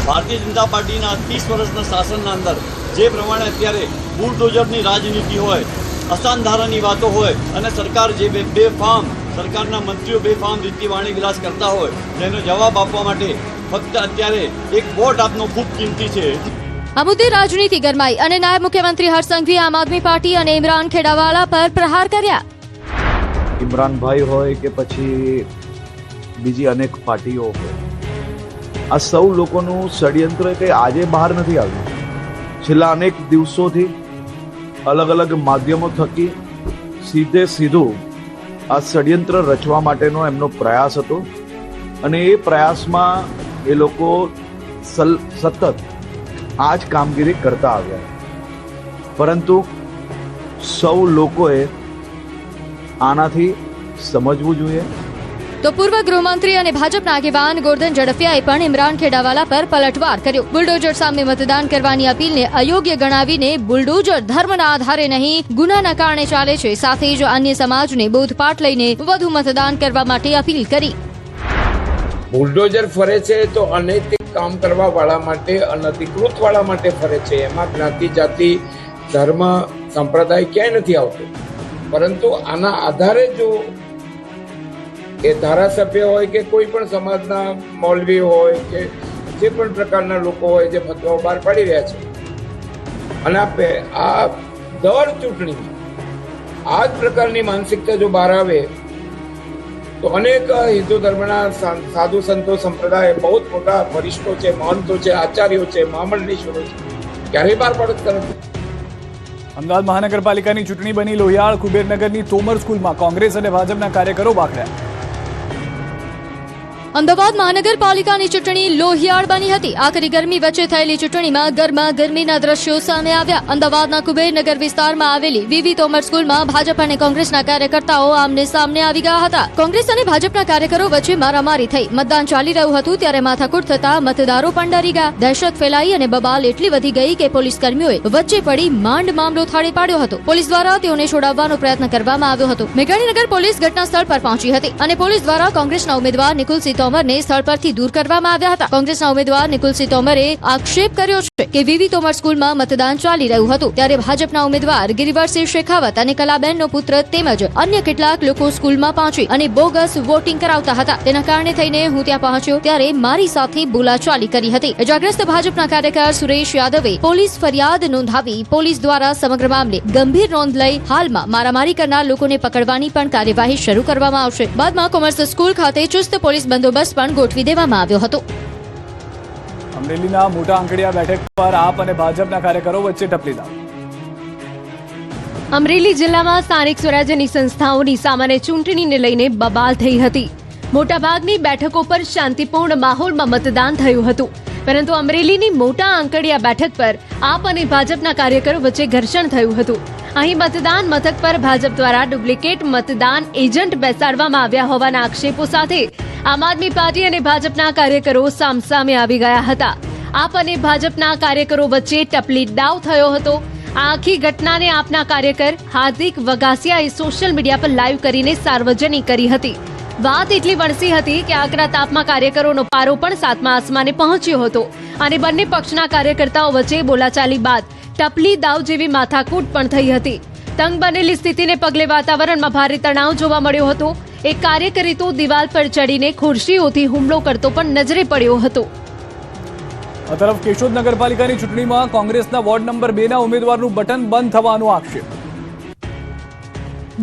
ભારતીય જનતા પાર્ટીના 30 વર્ષના શાસનના અંદર જે પ્રમાણે અત્યારે બુલડોઝરની રાજનીતિ હોય, અસાનધારાની વાતો હોય અને સરકાર જે બેફામ સરકારના મંત્રીઓ બેફામ રીતે વાણી વિલાસ કરતા હોય, તેનો જવાબ આપવા માટે ફક્ત અત્યારે એક વોટ આપનો ખૂબ કિંમતી છે। આ મુદ્દે રાજનીતિ ગરમાઈ અને નાયબ મુખ્યમંત્રી હર્ષ સંઘવીએ આમ આદમી પાર્ટી અને ઇમરાન ખેડાવાલા પર પ્રહાર કર્યા। ઇમરાનભાઈ હોય કે પછી બીજી અનેક પાર્ટીઓ હોય, આ સૌ લોકોનું ષડયંત્ર કંઈ આજે બહાર નથી આવ્યું। છેલ્લા અનેક દિવસોથી અલગ અલગ માધ્યમો થકી સીધું આ ષડયંત્ર રચવા માટેનો એમનો પ્રયાસ હતો અને એ પ્રયાસમાં એ લોકો સતત આ જ કામગીરી કરતા આવ્યા, પરંતુ સૌ લોકોએ આનાથી સમજવું જોઈએ। તો પૂર્વ ગૃહમંત્રી અને ભાજપના આગેવાન ગોરધન ઝડફિયાએ પણ ઇમરાન ખેડાવાલા પર પલટવાર કર્યો। બુલડોઝર સામે મતદાન કરવાની અપીલને અયોગ્ય ગણાવીને બુલડોઝર ધર્મના આધારે નહીં ગુનાના કારણે ચાલે છે, સાથે જ અન્ય સમાજને બોધપાઠ લઈને વધુ મતદાન કરવા માટે અપીલ કરી। બુલડોઝર ફરે છે તો અનૈતિક કામ કરવા વાળા માટે, અનધિકૃત વાળા માટે ફરે છે। એમાં જ્ઞાતિ, જાતિ, ધર્મ, સંપ્રદાય ક્યાંય નથી આવતો, પરંતુ આના આધારે જો એ ધારાસભ્ય હોય કે કોઈ પણ સમાજના મૌલવી હોય કે જે પણ પ્રકારના લોકો હોય જે ફતવાઓ બહાર પાડી રહ્યા છે, અને આ દર ચૂંટણીમાં આ જ પ્રકારની માનસિકતા જો બહાર આવે તો અનેક હિન્દુ ધર્મના સાધુ સંતો સંપ્રદાય બહુ મોટા વરિષ્ઠો છે, મહંતો છે, આચાર્યો છે, મહામંડલેશ્વરો છે, ક્યારેય બહાર પડતા નથી। અમદાવાદ મહાનગરપાલિકાની ચૂંટણી બની લોહિયાળ કુબેરનગરની તોમર સ્કૂલમાં કોંગ્રેસ અને ભાજપના કાર્યકરો બાખડ્યા। અમદાવાદ મહાનગરપાલિકાની ચૂંટણી લોહિયાળ બની હતી। આકરી ગરમી વચ્ચે થયેલી ચૂંટણીમાં ગરમીના દ્રશ્યો સામે આવ્યા। અમદાવાદના કુબેરનગર વિસ્તારમાં આવેલી વીવી તોમર સ્કૂલમાં ભાજપ અને કોંગ્રેસના કાર્યકર્તાઓ આમને સામને આવી ગયા હતા। કોંગ્રેસ અને ભાજપના કાર્યકરો વચ્ચે મારામારી થઈ। મતદાન ચાલી રહ્યું હતું ત્યારે માથાકૂટ થતા મતદારો પણ ડરી ગયા। દહેશત ફેલાઈ અને બબાલ એટલી વધી ગઈ કે પોલીસ કર્મીઓએ વચ્ચે પડી માંડ મામલો થાળે પાડ્યો હતો। પોલીસ દ્વારા તેઓને છોડાવવાનો પ્રયત્ન કરવામાં આવ્યો હતો। મેઘાણીનગર પોલીસ ઘટના સ્થળ પર પહોંચી હતી અને પોલીસ દ્વારા કોંગ્રેસના ઉમેદવાર નિકુલસિંહ તોમરને સ્થળ પરથી દૂર કરવામાં આવ્યા હતા। કોંગ્રેસના ઉમેદવાર નિકુલસિંહ તોમરે આક્ષેપ કર્યો છે કે વીવી તોમર સ્કૂલમાં મતદાન ચાલી રહ્યું હતું ત્યારે ભાજપના ઉમેદવાર ગિરિવરસિંહ શેખાવત અને કલાબેનનો પુત્ર તેમજ અન્ય કેટલાક લોકો સ્કૂલમાં પહોંચી અને બોગસ વોટિંગ કરાવતા હતા। તેના કારણે થઈને હું ત્યાં પહોંચ્યો ત્યારે મારી સાથે બોલાચાલી કરી હતી। ઇજાગ્રસ્ત ભાજપના કાર્યકર સુરેશ યાદવે પોલીસ ફરિયાદ નોંધાવી પોલીસ દ્વારા સમગ્ર મામલે ગંભીર નોંધ લઈ હાલમાં મારામારી કરનાર લોકોને પકડવાની પણ કાર્યવાહી શરૂ કરવામાં આવશે। બાદમાં કોમર્સ સ્કૂલ ખાતે ચુસ્ત પોલીસ બંદોબસ્ત પણ ગોઠવી દેવામાં આવ્યો હતો। અમરેલીના મોટા આંકડિયા બેઠક પર આપ અને ભાજપના કાર્યકરો વચ્ચે ટપલી દાવ। અમરેલી જિલ્લામાં સ્થાનિક સ્વરાજ્યની સંસ્થાઓની સામાન્ય ચૂંટણીને લઈને બબાલ થઈ હતી। મોટાભાગની બેઠકો પર શાંતિપૂર્ણ માહોલમાં મતદાન થયું હતું, પરંતુ અમરેલીની મોટા આંકડિયા બેઠક પર આપ અને ભાજપના કાર્યકરો વચ્ચે ઘર્ષણ થયું હતું। અહીં મતદાન મથક પર ભાજપ દ્વારા ડુપ્લિકેટ મતદાન એજન્ટ બેસાડવામાં આવ્યા હોવાના આક્ષેપો સાથે આમ આદમી પાર્ટી અને ભાજપના કાર્યકરો સામસામે આવી ગયા હતા। આપ અને ભાજપના કાર્યકરો વચ્ચે ટપલી દાવ થયો હતો। આ આખી ઘટનાને આપના કાર્યકર હાર્દિક વગાસિયાએ સોશિયલ મીડિયા પર લાઈવ કરીને સાર્વજનિક કરી હતી। વાત એટલી વણસી હતી કે આકરા તાપમાં કાર્યકરોનો પારો પણ સાતમા આસમાને પહોંચ્યો હતો અને બંને પક્ષના કાર્યકર્તાઓ વચ્ચે બોલાચાલી બાદ ટપલી દાવ જેવી માથાકૂટ પણ થઈ હતી। તંગ બનેલી સ્થિતિને પગલે વાતાવરણમાં ભારે તણાવ જોવા મળ્યો હતો। એક કાર્યકરે તો દિવાલ પર ચડીને ખુરશીઓથી હુમલો કરતો પણ નજરે પડ્યો હતો। આ તરફ કેશોદ નગરપાલિકાની ચૂંટણીમાં કોંગ્રેસના વોર્ડ નંબર 2 ના ઉમેદવારનું બટન બંધ થવાનો આક્ષેપ।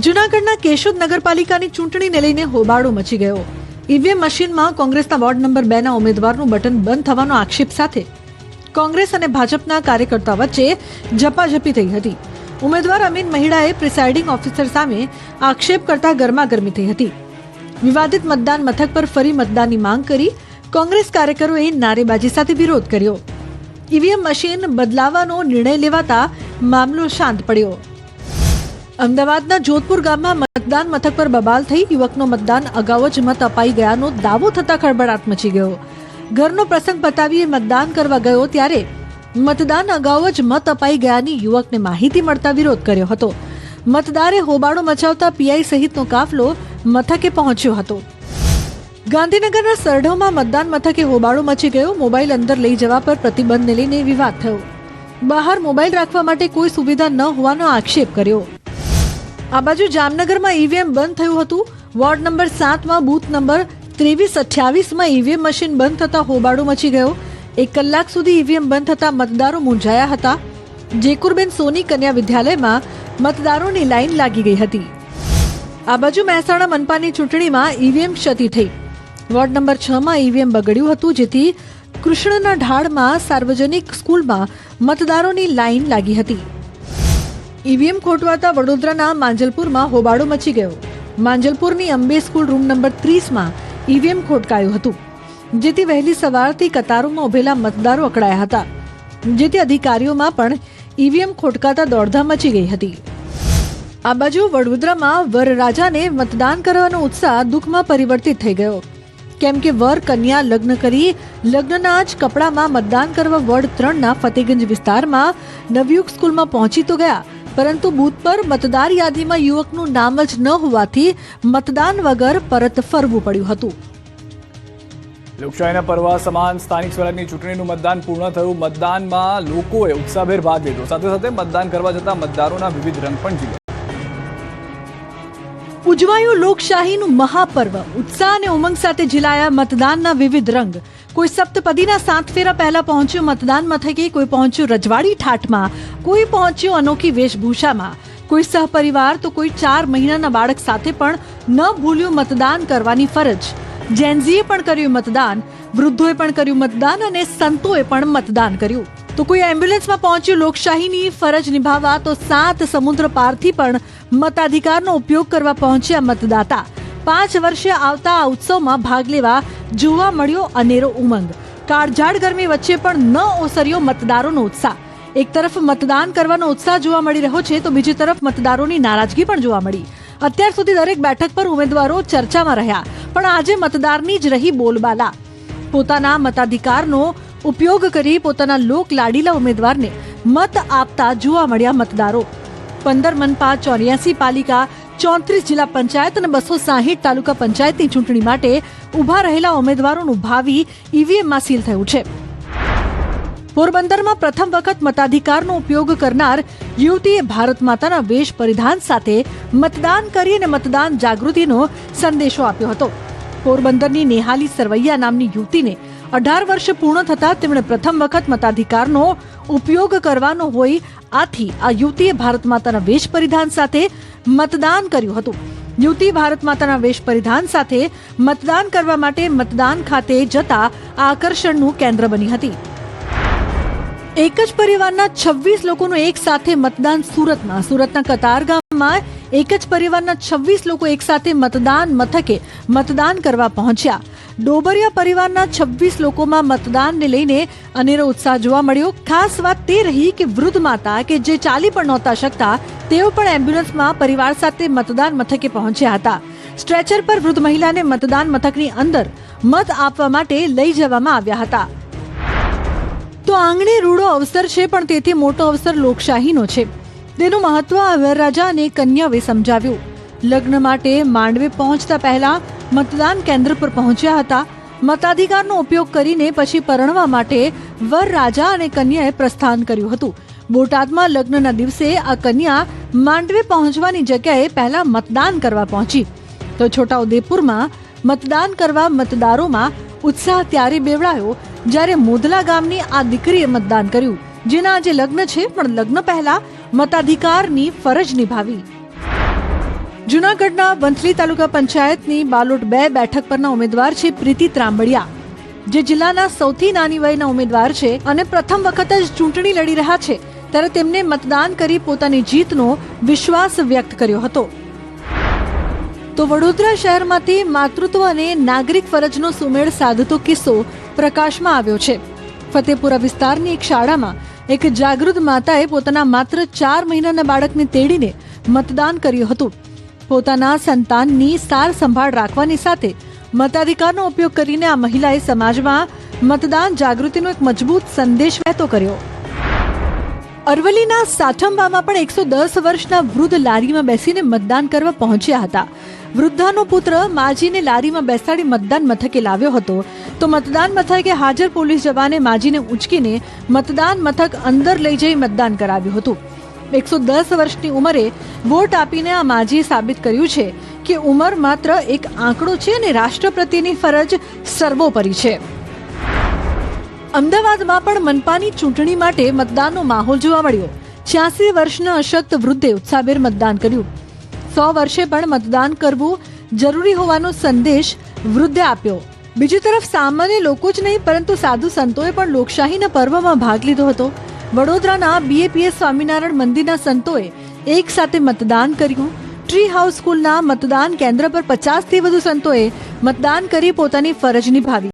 જૂનાગઢના કેશોદ નગરપાલિકાની ચૂંટણીને લઈને હોબાળો મચી ગયો। ઈવીએમ મશીનમાં કોંગ્રેસના વોર્ડ નંબર 2 ના ઉમેદવારનું બટન બંધ થવાનો આક્ષેપ સાથે કોંગ્રેસ અને ભાજપના કાર્યકર્તાઓ વચ્ચે ઝપાઝપી થઈ હતી। ઉમેદવાર અમીન મહિડાએ પ્રિસાઇડિંગ ઓફિસર સામે આક્ષેપ કરતા ગરમાગરમી થઈ હતી। વિવાદિત મતદાન મથક પર ફરી મતદાનની માંગ કરી કોંગ્રેસ કાર્યકરોએ નારેબાજી સાથે વિરોધ કર્યો। ઈવીએમ મશીન બદલાવવાનો નિર્ણય લેવાતા મામલો શાંત પડ્યો। અમદાવાદના જોધપુર ગામમાં મતદાન મથક પર બબાલ થઈ યુવકનો મતદાન અગાઉ જ મત અપાઈ ગયાનો દાવો થતા ખળબળાટ મચી ગયો। ઘરનો પ્રસંગ પતાવી મતદાન કરવા ગયો ત્યારે મતદાન અગાઉ જ મત અપાઈ ગયાની યુવકને માહિતી મળતા વિરોધ કર્યો હતો। મતદારે હોબાળો મચાવતા પીઆઈ સહિતનો કાફલો મથકે પહોંચ્યો હતો। ગાંધીનગરના સરઢવમાં મતદાન મથકે હોબાળો મચી ગયો. મોબાઈલ અંદર લઈ જવા પર પ્રતિબંધને લઈને વિવાદ થયો. બહાર મોબાઈલ રાખવા માટે કોઈ સુવિધા ન હોવાનો આક્ષેપ કર્યો. આ બાજુ જામનગરમાં ઈવીએમ બંધ થયું હતું. વોર્ડ નંબર 7માં બૂથ નંબર 2328માં ઈવીએમ મશીન બંધ થતા હોબાળો મચી ગયો. 1 કલાક સુધી ઈવીએમ બંધ થતા મતદારો મૂંઝાયા હતા. જેકુરબેન સોની કન્યા વિદ્યાલયમાં મતદારોની લાઈન લાગી ગઈ હતી. આ બાજુ મહેસાણા મનપાની ચૂંટણીમાં ઈવીએમ ક્ષતિ થઈ. વોર્ડ નંબર 6માં ઈવીએમ બગડ્યું હતું, જેથી કૃષ્ણના ઢાળમાં સાર્વજનિક સ્કૂલમાં મતદારોની લાઈન લાગી હતી. ઈવીએમ ખોટવાતા વડોદરાના માંજલપુરમાં હોબાળો મચી ગયો. માંજલપુરની અંબે સ્કૂલ રૂમ નંબર 30માં ઈવીએમ ખોટકાયું હતું, જેથી વહેલી સવારથી કતારોમાં ઉભેલા મતદારો અકળાયા હતા, જેથી અધિકારીઓમાં પણ ઈવીએમ ખોટકાતા દોડધામ મચી ગઈ હતી. આ બાજુ વડોદરામાં વરરાજાને મતદાન કરવાનો ઉત્સાહ દુઃખમાં પરિવર્તિત થઈ ગયો, કેમ કે વર કન્યા લગ્ન કરી લગ્નના જ કપડામાં મતદાન કરવા વોર્ડ 3ના ફતેગંજ વિસ્તારમાં નવયુગ સ્કૂલમાં પહોંચી તો ગયા, પરંતુ બૂથ પર મતદાર યાદીમાં યુવકનું નામ જ ન હોવાથી મતદાન વગર પરત ફરવું પડ્યું હતું. લોકશાહીના પર્વ સમાન સ્થાનિક સ્વરાજની ચૂંટણીનું મતદાન પૂર્ણ થયું. મતદાનમાં લોકોએ ઉત્સાહભેર ભાગ લીધો. સાથે સાથે મતદાન કરવા જતા મતદારોના વિવિધ રંગ પણ ઝીલ્યા. ઉજવાયું લોકશાહીનું મહાપર્વ. ઉત્સાહ અને ઉમંગ સાથે ઝીલાયા મતદાનના વિવિધ રંગ. કોઈ સપ્તપદીના 7 ફેરા પહેલા પહોંચ્યું મતદાન મથકે, કોઈ પહોંચ્યું રજવાડી ઠાઠમાં, કોઈ પહોંચ્યું અનોખી વેશભૂષામાં, કોઈ સહપરિવાર તો કોઈ 4 મહિનાના બાળક સાથે પણ ન ભૂલ્યું મતદાન કરવાની ફરજ. જેન્ઝીએ પણ કર્યું મતદાન, વૃદ્ધોએ પણ કર્યું મતદાન અને સંતોએ પણ મતદાન કર્યું. તો કોઈ એમ્બ્યુલન્સમાં પહોંચ્યું લોકશાહીની ફરજ નિભાવવા, તો 7 સમુદ્ર પારથી પણ મતાધિકારનો ઉપયોગ કરવા પહોંચ્યા મતદાતા. 5 વર્ષે આવતા આ ઉત્સવમાં ભાગ લેવા જોવા મળ્યો અનેરો ઉમંગ. કાળઝાળ ગરમી વચ્ચે પણ ન ઓસર્યો મતદારોનો ઉત્સાહ. એક તરફ મતદાન કરવાનો ઉત્સાહ જોવા મળી રહ્યો છે, તો બીજી તરફ મતદારોની નારાજગી પણ જોવા મળી. અત્યાર સુધી દરેક બેઠક પર ઉમેદવારો ચર્ચામાં રહ્યા, પણ આજે મતદારની જ રહી બોલબાલા. પોતાના મતાધિકારનો ઉપયોગ કરી પોતાના લોક લાડીલા ઉમેદવારને મત આપતા જોવા મળ્યા મતદારો. 15 મનપા, 84 પાલિકા, 34 જિલ્લા પંચાયત અને 260 તાલુકા પંચાયતની ચૂંટણી માટે ઉભા રહેલા ઉમેદવારોનું ભાવિ ઈવીએમમાં સીલ થયું છે. પોરબંદરમાં પ્રથમ વખત મતાધિકારનો ઉપયોગ કરનાર યુવતીએ ભારત માતાના વેશ પરિધાન સાથે મતદાન કરી અને મતદાન જાગૃતિનો સંદેશો આપ્યો હતો. પોરબંદરની નેહાલી સરવૈયા નામની યુવતીને 18 વર્ષ પૂર્ણ થતા તેમણે પ્રથમ વખત મતાધિકારનો ઉપયોગ કરવાનો હોય, આથી આ યુવતીએ ભારત માતાના વેશ પરિધાન સાથે મતદાન કર્યું હતું. યુવતી ભારત માતાના વેશ પરિધાન સાથે મતદાન કરવા માટે મતદાન ખાતે જતા આકર્ષણનું કેન્દ્ર બની હતી. એક જ પરિવારના 26 લોકોનું એક સાથે મતદાન. સુરતના કતાર ગામમાં એક જ પરિવારના 26 લોકો એક સાથે મતદાન મથકે મતદાન કરવા પહોંચ્યા. ડોબરિયા પરિવારના 26 લોકોમાં મતદાનને લઈને અનેરો ઉત્સાહ જોવા મળ્યો. ખાસ વાત તે રહી કે વૃદ્ધ માતા કે જે ચાલી પણ નહોતા શકતા, તેઓ પણ એમ્બ્યુલન્સમાં પરિવાર સાથે મતદાન મથકે પહોંચ્યા હતા. સ્ટ્રેચર પર વૃદ્ધ મહિલાને મતદાન મથકની અંદર મત આપવા માટે લઈ જવામાં આવ્યા હતા. તો આંગણે રૂડો અવસર છે, પણ તેથી મોટો અવસર લોકશાહીનો છે. તેનું મહત્વ આ વરરાજા અને કન્યાએ સમજાવ્યું. લગ્ન માટે માંડવે પહોંચતા પહેલા મતદાન કેન્દ્ર પર પહોંચ્યા હતા. મતાધિકારનો ઉપયોગ કરીને પછી પરણવા માટે વરરાજા અને કન્યાએ પ્રસ્થાન કર્યું હતું. બોટાદમાં લગ્નના દિવસે આ કન્યા માંડવે પહોંચવાની જગ્યાએ પહેલા મતદાન કરવા પહોંચી. તો છોટાઉદેપુરમાં મતદાન કરવા મતદારોમાં ઉત્સાહ ત્યારે બેવડાયો જ્યારે મોદલા ગામની આ દીકરીએ મતદાન કર્યું, જેના આજે લગ્ન છે, પણ લગ્ન પહેલા મતાધિકારની ફરજ નિભાવી. જૂનાગઢના વંથલી તાલુકા પંચાયતની બાલોટ 2 બેઠક પરના ઉમેદવાર છે પ્રીતિ ત્રાંબડિયા, જે જિલ્લાના સૌથી નાની વયના ઉમેદવાર છે અને પ્રથમ વખત જ ચૂંટણી લડી રહ્યા છે. ત્યારે તેમને મતદાન કરી પોતાની જીતનો વિશ્વાસ વ્યક્ત કર્યો હતો. તો વડોદરા શહેરમાંથી માતૃત્વ અને નાગરિક ફરજનો સુમેળ સાધતો કિસ્સો પ્રકાશમાં આવ્યો છે. ફતેપુરા વિસ્તારની એક શાળામાં એક જાગૃત માતાએ પોતાના માત્ર 4 મહિનાના બાળકને તેડીને મતદાન કર્યું હતું. પોતાના સંતાનની સાર સંભાળ રાખવાની સાથે મતાધિકારનો ઉપયોગ કરીને આ મહિલાએ સમાજમાં મતદાન જાગૃતિનો એક મજબૂત સંદેશ વહેતો કર્યો. અરવલ્લીના સાઠંબામાં પણ 110 વર્ષના વૃદ્ધ લારીમાં બેસીને મતદાન કરવા પહોંચ્યા હતા. વૃદ્ધાનો પુત્ર માજીને લારીમાં બેસાડી મતદાન મથકે લાવ્યો હતો તો મતદાન મથકે હાજર પોલીસ જવાને માજીને ઉંચકીને મતદાન મથક અંદર લઈ જઈ મતદાન કરાવ્યું હતું. 110 વર્ષની ઉંમરે વોટ આપીને આ માજીએ સાબિત કર્યું છે કે ઉંમર માત્ર એક આંકડો છે અને રાષ્ટ્ર પ્રત્યેની ફરજ સર્વોપરી છે. અમદાવાદમાં પણ મનપાની ચૂંટણી માટે મતદાનનો માહોલ જોવા મળ્યો. 86 વર્ષના અશક્ત વૃદ્ધે ઉત્સાહભેર મતદાન કર્યું. 100 વર્ષે પણ મતદાન કરવું જરૂરી હોવાનો સંદેશ વૃદ્ધે આપ્યો. બીજી તરફ સામાન્ય લોકો જ નહીં પરંતુ સાધુ સંતોએ પણ લોકશાહીના પર્વમાં ભાગ લીધો હતો. વડોદરાના BAPS સ્વામિનારાયણ મંદિરના સંતોએ એક સાથે મતદાન કર્યું. ટ્રી હાઉસ સ્કૂલના મતદાન કેન્દ્ર પર 50થી વધુ સંતોએ મતદાન કરી પોતાની ફરજ નિભાવી.